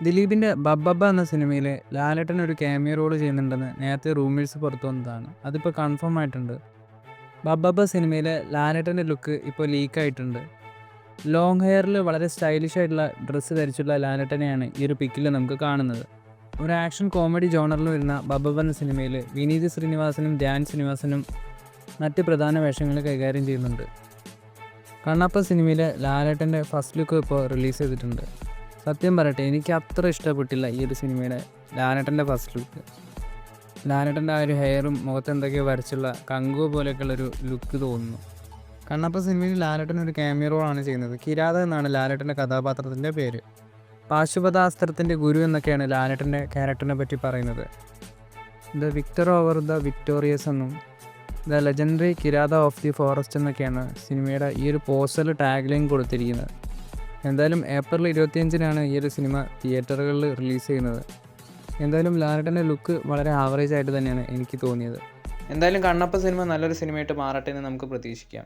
ദിലീപിൻ്റെ ബബ്ബബ്ബ എന്ന സിനിമയിൽ ലാലേട്ടൻ ഒരു ക്യാമിയോ റോൾ ചെയ്യുന്നുണ്ടെന്ന് നേരത്തെ റൂമേഴ്സ് പുറത്തു വന്നതാണ്. അതിപ്പോൾ കൺഫേം ആയിട്ടുണ്ട്. ബബ്ബബ്ബ സിനിമയിലെ ലാലേട്ടൻ്റെ ലുക്ക് ഇപ്പോൾ ലീക്കായിട്ടുണ്ട്. ലോങ് ഹെയറിൽ വളരെ സ്റ്റൈലിഷ് ആയിട്ടുള്ള ഡ്രസ്സ് ധരിച്ചുള്ള ലാലേട്ടനെയാണ് ഈ ഒരു പിക്കിൽ നമുക്ക് കാണുന്നത്. ഒരു ആക്ഷൻ കോമഡി ജോണറിൽ വരുന്ന ബബ്ബബ്ബ എന്ന സിനിമയിൽ വിനീത് ശ്രീനിവാസനും ധ്യാൻ ശ്രീനിവാസനും മറ്റ് പ്രധാന വേഷങ്ങൾ കൈകാര്യം ചെയ്യുന്നുണ്ട്. കണ്ണപ്പ സിനിമയിലെ ലാലേട്ടൻ്റെ ഫസ്റ്റ് ലുക്ക് ഇപ്പോൾ റിലീസ് ചെയ്തിട്ടുണ്ട്. സത്യം പറയട്ടെ, എനിക്ക് അത്ര ഇഷ്ടപ്പെട്ടില്ല ഈ ഒരു സിനിമയുടെ ലാലേട്ടൻ്റെ ഫസ്റ്റ് ലുക്ക്. ലാലേട്ടൻ്റെ ആ ഒരു ഹെയറും മുഖത്ത് എന്തൊക്കെയോ വരച്ചുള്ള കങ്കുവ പോലെയൊക്കെയുള്ളൊരു ലുക്ക് തോന്നുന്നു. കണ്ണപ്പ സിനിമയിൽ ലാലേട്ടൻ ഒരു ക്യാമിയോ റോളാണ് ചെയ്യുന്നത്. കിരാത എന്നാണ് ലാലേട്ടൻ്റെ കഥാപാത്രത്തിൻ്റെ പേര്. പാശുപതാസ്ത്രത്തിൻ്റെ ഗുരു എന്നൊക്കെയാണ് ലാലേട്ടൻ്റെ ക്യാരക്ടറിനെ പറ്റി പറയുന്നത്. The victor over the victorious എന്നും the legendary Kirata of the forest എന്നൊക്കെയാണ് സിനിമയുടെ ഈ ഒരു പോസ്റ്ററിൽ ടാഗ് ലൈൻ കൊടുത്തിരിക്കുന്നത്. എന്തായാലും ഏപ്രിൽ 25-നാണ് ഈ ഒരു സിനിമ തിയേറ്ററുകളിൽ റിലീസ് ചെയ്യുന്നത്. എന്തായാലും ലാലേട്ടൻ്റെ ലുക്ക് വളരെ ആവറേജ് ആയിട്ട് തന്നെയാണ് എനിക്ക് തോന്നിയത്. എന്തായാലും കണ്ണപ്പ സിനിമ നല്ലൊരു സിനിമയായിട്ട് മാറട്ടെ എന്ന് നമുക്ക് പ്രതീക്ഷിക്കാം.